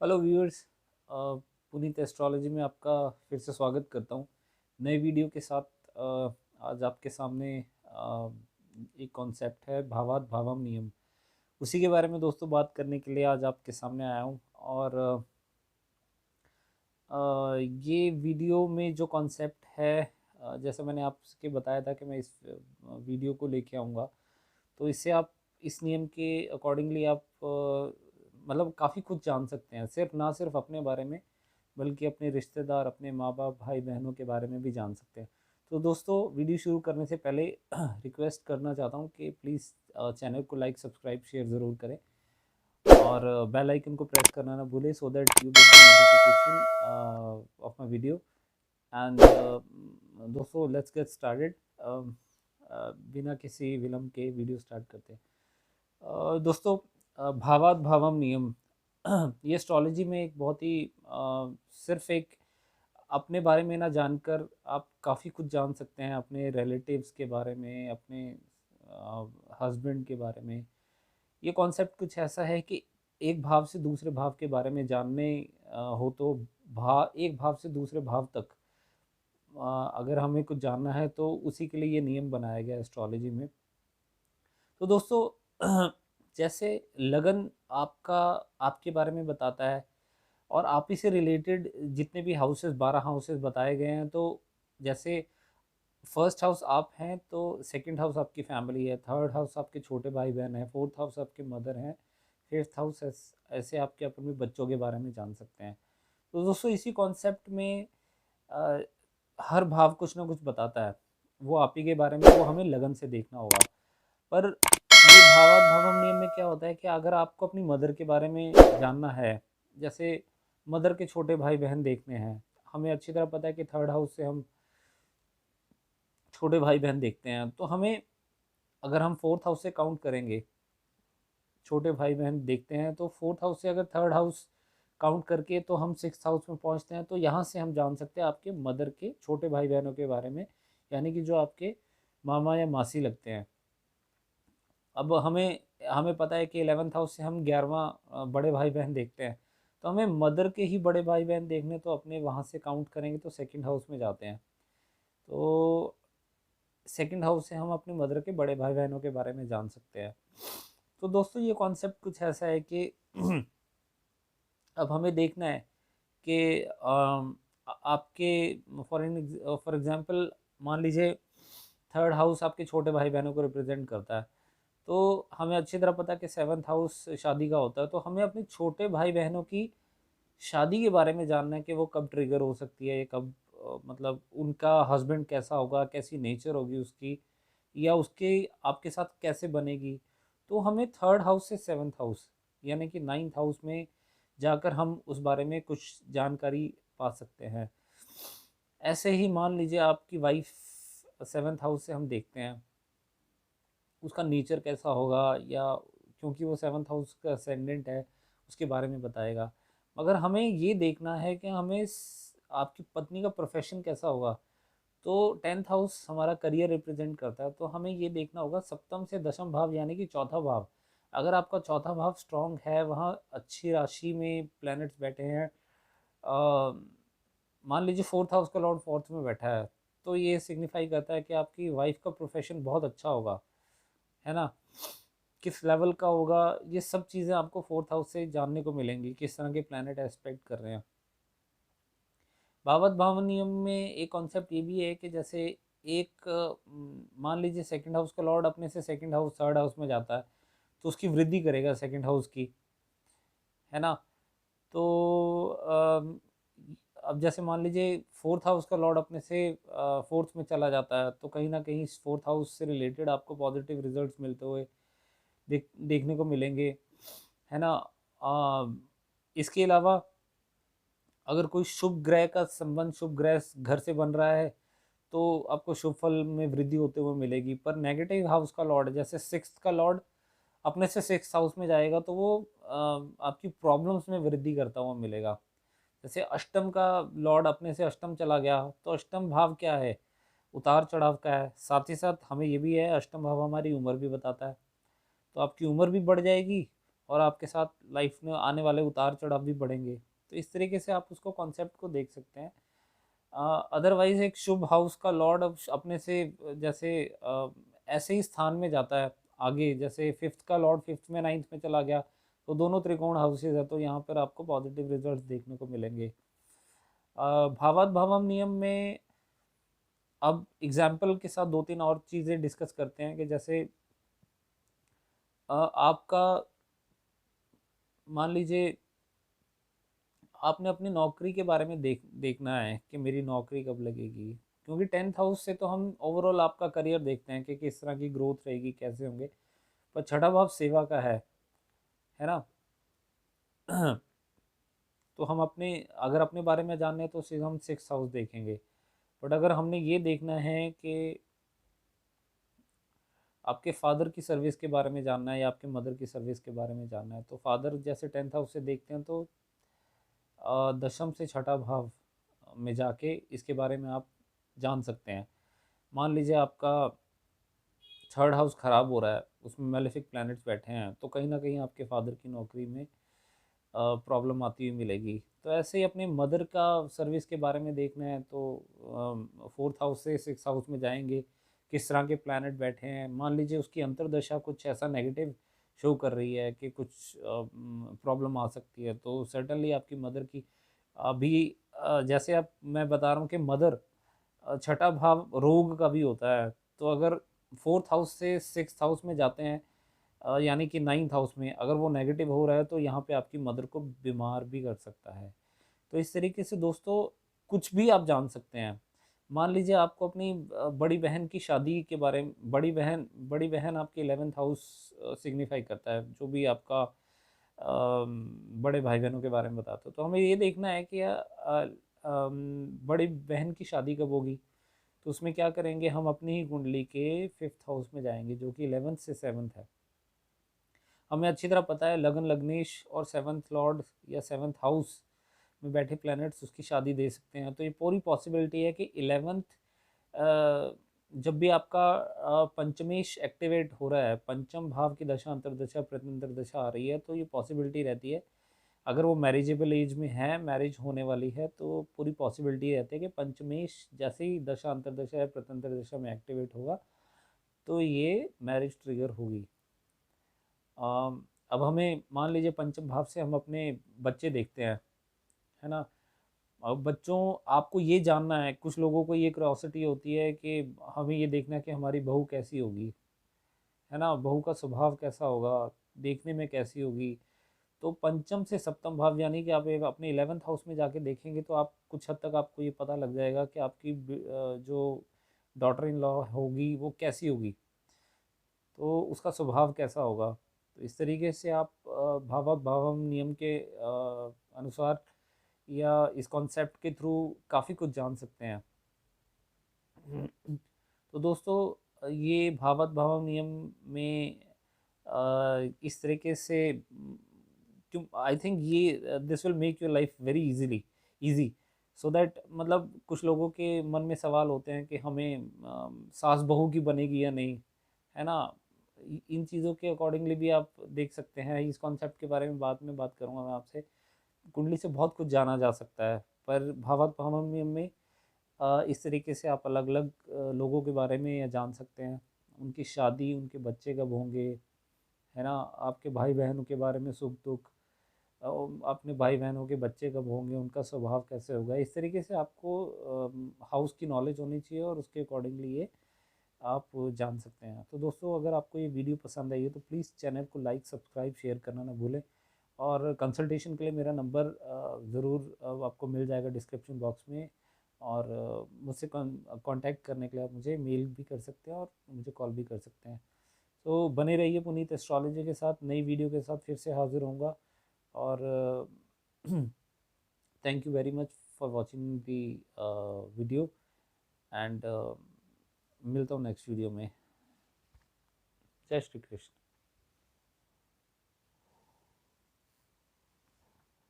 Hello viewers, Puneet astrology में आपका फिर से स्वागत करता हूँ नए वीडियो के साथ। आज आपके सामने एक कॉन्सेप्ट है भावात भावम नियम। उसी के बारे में दोस्तों बात करने के लिए आज आपके सामने आया हूँ। और ये वीडियो में जो कॉन्सेप्ट है, जैसे मैंने आपके बताया था कि मैं इस वीडियो को लेके आऊँगा, तो इससे आप इस नियम के अकॉर्डिंगली आप मतलब काफ़ी कुछ जान सकते हैं। सिर्फ ना सिर्फ अपने बारे में, बल्कि अपने रिश्तेदार, अपने माँ बाप, भाई बहनों के बारे में भी जान सकते हैं। तो दोस्तों, वीडियो शुरू करने से पहले रिक्वेस्ट करना चाहता हूँ कि प्लीज़ चैनल को लाइक, सब्सक्राइब, शेयर ज़रूर करें और बेल आइकन को प्रेस करना ना भूलें, so that you get the notification of my video. And दोस्तों, लेट्स गेट स्टार्टेड। बिना किसी विलम्ब के वीडियो स्टार्ट करते हैं। दोस्तों, भावात भावम नियम ये एस्ट्रोलॉजी में एक बहुत ही सिर्फ एक अपने बारे में ना जानकर आप काफ़ी कुछ जान सकते हैं, अपने रिलेटिव्स के बारे में, अपने हस्बैंड के बारे में। ये कॉन्सेप्ट कुछ ऐसा है कि एक भाव से दूसरे भाव के बारे में जानने हो तो एक भाव से दूसरे भाव तक अगर हमें कुछ जानना है तो उसी के लिए ये नियम बनाया गया एस्ट्रोलॉजी में। तो दोस्तों, जैसे लगन आपका आपके बारे में बताता है, और आप ही से रिलेटेड जितने भी हाउसेस, 12 हाउसेस बताए गए हैं, तो जैसे फर्स्ट हाउस आप हैं तो सेकंड हाउस आपकी फैमिली है, थर्ड हाउस आपके छोटे भाई बहन है, फोर्थ हाउस आपके मदर हैं, फिफ्थ हाउस ऐसे आपके अपने बच्चों के बारे में जान सकते हैं। तो दोस्तों, इसी कॉन्सेप्ट में अ, हर भाव कुछ ना कुछ बताता है। वो आप ही के बारे में, वो हमें लगन से देखना होगा। पर ये भावात भावम नियम में क्या होता है कि अगर आपको अपनी मदर के बारे में जानना है, जैसे मदर के छोटे भाई बहन देखने हैं, हमें अच्छी तरह पता है कि थर्ड हाउस से हम छोटे भाई बहन देखते हैं, तो हमें अगर हम फोर्थ हाउस से काउंट करेंगे, छोटे भाई बहन देखते हैं, तो फोर्थ हाउस से अगर थर्ड हाउस काउंट करके तो हम सिक्स हाउस में पहुंचते हैं। तो यहाँ से हम जान सकते हैं आपके मदर के छोटे भाई बहनों के बारे में, यानी कि जो आपके मामा या मासी लगते हैं। अब हमें हमें पता है कि 11th हाउस से हम 11वां बड़े भाई बहन देखते हैं, तो हमें मदर के ही बड़े भाई बहन देखने, तो अपने वहाँ से काउंट करेंगे तो सेकंड हाउस में जाते हैं। तो सेकंड हाउस से हम अपने मदर के बड़े भाई बहनों के बारे में जान सकते हैं। तो दोस्तों, ये कॉन्सेप्ट कुछ ऐसा है कि अब हमें देखना है कि आपके फॉर एग्जांपल मान लीजिए थर्ड हाउस आपके छोटे भाई बहनों को रिप्रेजेंट करता है, तो हमें अच्छी तरह पता है कि सेवन्थ हाउस शादी का होता है। तो हमें अपने छोटे भाई बहनों की शादी के बारे में जानना है कि वो कब ट्रिगर हो सकती है, कब मतलब उनका हस्बैंड कैसा होगा, कैसी नेचर होगी उसकी, या उसके आपके साथ कैसे बनेगी। तो हमें थर्ड हाउस से सेवन्थ हाउस, यानी कि नाइन्थ हाउस में जाकर हम उस बारे में कुछ जानकारी पा सकते हैं। ऐसे ही मान लीजिए आपकी वाइफ सेवन्थ हाउस से हम देखते हैं, उसका नेचर कैसा होगा, या क्योंकि वो सेवन्थ हाउस का असेंडेंट है, उसके बारे में बताएगा। मगर हमें ये देखना है कि हमें आपकी पत्नी का प्रोफेशन कैसा होगा। तो टेंथ हाउस हमारा करियर रिप्रेजेंट करता है, तो हमें ये देखना होगा सप्तम से दशम भाव, यानी कि चौथा भाव। अगर आपका चौथा भाव स्ट्रांग है, वहाँ अच्छी राशि में प्लैनेट्स बैठे हैं, मान लीजिए फोर्थ हाउस का लॉर्ड फोर्थ में बैठा है, तो ये सिग्निफाई करता है कि आपकी वाइफ का प्रोफेशन बहुत अच्छा होगा, है ना। किस लेवल का होगा, ये सब चीज़ें आपको फोर्थ हाउस से जानने को मिलेंगी, किस तरह के प्लैनेट एस्पेक्ट कर रहे हैं। भावत भाव नियम में एक कॉन्सेप्ट ये भी है कि जैसे एक मान लीजिए सेकंड हाउस का लॉर्ड अपने से सेकंड हाउस थर्ड हाउस में जाता है, तो उसकी वृद्धि करेगा सेकंड हाउस की, है ना। तो अब जैसे मान लीजिए फोर्थ हाउस का लॉर्ड अपने से फोर्थ में चला जाता है, तो कहीं ना कहीं फोर्थ हाउस से रिलेटेड आपको पॉजिटिव रिजल्ट्स मिलते हुए देखने को मिलेंगे, है ना। इसके अलावा अगर कोई शुभ ग्रह का संबंध, शुभ ग्रह घर से बन रहा है, तो आपको शुभ फल में वृद्धि होते हुए मिलेगी। पर नेगेटिव हाउस का लॉर्ड, जैसे सिक्स्थ का लॉर्ड अपने से सिक्स हाउस में जाएगा, तो वो आपकी प्रॉब्लम्स में वृद्धि करता हुआ मिलेगा। जैसे अष्टम का लॉर्ड अपने से अष्टम चला गया, तो अष्टम भाव क्या है, उतार चढ़ाव का है। साथ ही साथ हमें ये भी है, अष्टम भाव हमारी उम्र भी बताता है, तो आपकी उम्र भी बढ़ जाएगी और आपके साथ लाइफ में आने वाले उतार चढ़ाव भी बढ़ेंगे। तो इस तरीके से आप उसको कॉन्सेप्ट को देख सकते हैं। अदरवाइज एक शुभ हाउस का लॉर्ड अब अपने से जैसे ऐसे ही स्थान में जाता है आगे, जैसे फिफ्थ का लॉर्ड फिफ्थ में नाइन्थ में चला गया, तो दोनों त्रिकोण हाउसेज है, तो यहाँ पर आपको पॉजिटिव रिजल्ट्स देखने को मिलेंगे। भावात भावम नियम में अब एग्जाम्पल के साथ दो तीन और चीज़ें डिस्कस करते हैं कि जैसे आपका मान लीजिए आपने अपनी नौकरी के बारे में देखना है कि मेरी नौकरी कब लगेगी, क्योंकि टेंथ हाउस से तो हम ओवरऑल आपका करियर देखते हैं कि किस तरह की ग्रोथ रहेगी, कैसे होंगे। पर छठा भाव सेवा का है ना। तो हम अपने अगर अपने बारे में जानना है तो सिर्फ हम सिक्स हाउस देखेंगे। बट अगर हमने ये देखना है कि आपके फादर की सर्विस के बारे में जानना है या आपके मदर की सर्विस के बारे में जानना है, तो फादर जैसे टेंथ हाउस से देखते हैं, तो दशम से छठा भाव में जाके इसके बारे में आप जान सकते हैं। मान लीजिए आपका थर्ड हाउस ख़राब हो रहा है, उसमें मेलेफिक प्लैनेट्स बैठे हैं, तो कहीं ना कहीं आपके फादर की नौकरी में प्रॉब्लम आती हुई मिलेगी। तो ऐसे ही अपने मदर का सर्विस के बारे में देखना है तो फोर्थ हाउस से सिक्स हाउस में जाएंगे, किस तरह के प्लैनेट बैठे हैं। मान लीजिए उसकी अंतर्दशा कुछ ऐसा नेगेटिव शो कर रही है कि कुछ प्रॉब्लम आ सकती है, तो सर्टनली आपकी मदर की अभी जैसे आप मैं बता रहा हूँ कि मदर छठा भाव रोग का भी होता है। तो अगर फोर्थ हाउस से सिक्स हाउस में जाते हैं, यानी कि नाइन्थ हाउस में अगर वो नेगेटिव हो रहा है, तो यहाँ पे आपकी मदर को बीमार भी कर सकता है। तो इस तरीके से दोस्तों कुछ भी आप जान सकते हैं। मान लीजिए आपको अपनी बड़ी बहन की शादी के बारे में, बड़ी बहन आपके 11th हाउस सिग्निफाई करता है, जो भी आपका बड़े भाई बहनों के बारे में बताता है। तो हमें ये देखना है कि बड़ी बहन की शादी कब होगी। तो उसमें क्या करेंगे, हम अपनी ही कुंडली के फिफ्थ हाउस में जाएंगे, जो कि 11th से 7th है। हमें अच्छी तरह पता है लगन लग्नेश और सेवन्थ लॉर्ड या सेवन्थ हाउस में बैठे प्लैनेट्स उसकी शादी दे सकते हैं। तो ये पूरी पॉसिबिलिटी है कि 11th जब भी आपका पंचमेश एक्टिवेट हो रहा है, पंचम भाव की दशा अंतरदशा प्रत्यंतर दशा आ रही है, तो ये पॉसिबिलिटी रहती है अगर वो मैरिजेबल एज में है, मैरिज होने वाली है, तो पूरी पॉसिबिलिटी रहती है कि पंचमेश जैसे ही दशा अंतरदशा या प्रत्यंतर दशा में एक्टिवेट होगा तो ये मैरिज ट्रिगर होगी। अब हमें मान लीजिए पंचम भाव से हम अपने बच्चे देखते हैं, है ना। अब बच्चों आपको ये जानना है, कुछ लोगों को ये क्यूरोसिटी होती है कि हमें ये देखना है कि हमारी बहू कैसी होगी, है ना, बहू का स्वभाव कैसा होगा, देखने में कैसी होगी। तो पंचम से सप्तम भाव यानी कि आप एक अपने 11th हाउस में जाके देखेंगे तो आप कुछ हद तक आपको ये पता लग जाएगा कि आपकी जो डॉटर इन लॉ होगी वो कैसी होगी, तो उसका स्वभाव कैसा होगा। तो इस तरीके से आप भावात भावम नियम के अनुसार या इस कॉन्सेप्ट के थ्रू काफ़ी कुछ जान सकते हैं। तो दोस्तों ये भावात भावम नियम में इस तरीके से क्यों आई थिंक ये this will make your life very easily easy, so that मतलब कुछ लोगों के मन में सवाल होते हैं कि हमें सास बहू की बनेगी या नहीं, है ना। इन चीज़ों के अकॉर्डिंगली भी आप देख सकते हैं। इस कॉन्सेप्ट के बारे में बाद में बात करूँगा मैं आपसे। कुंडली से बहुत कुछ जाना जा सकता है, पर भावात भावम नियम में इस तरीके से आप अलग अलग लोगों के बारे में या जान सकते हैं, उनकी शादी, उनके बच्चे कब होंगे, है ना, आपके भाई बहनों के बारे में सुख दुख, अपने भाई बहनों के बच्चे कब होंगे, उनका स्वभाव कैसे होगा। इस तरीके से आपको हाउस की नॉलेज होनी चाहिए और उसके अकॉर्डिंगली ये आप जान सकते हैं। तो दोस्तों अगर आपको ये वीडियो पसंद आई है तो प्लीज़ चैनल को लाइक सब्सक्राइब शेयर करना ना भूलें। और कंसल्टेशन के लिए मेरा नंबर ज़रूर आपको मिल जाएगा डिस्क्रिप्शन बॉक्स में। और मुझसे कांटेक्ट करने के लिए आप मुझे मेल भी कर सकते हैं और मुझे कॉल भी कर सकते हैं। तो बने रहिए पुनीत एस्ट्रोलॉजी के साथ, नई वीडियो के साथ फिर से हाजिर होऊंगा। और thank you very much for watching the video and मिलता हूँ नेक्स्ट वीडियो में। जय श्री कृष्ण।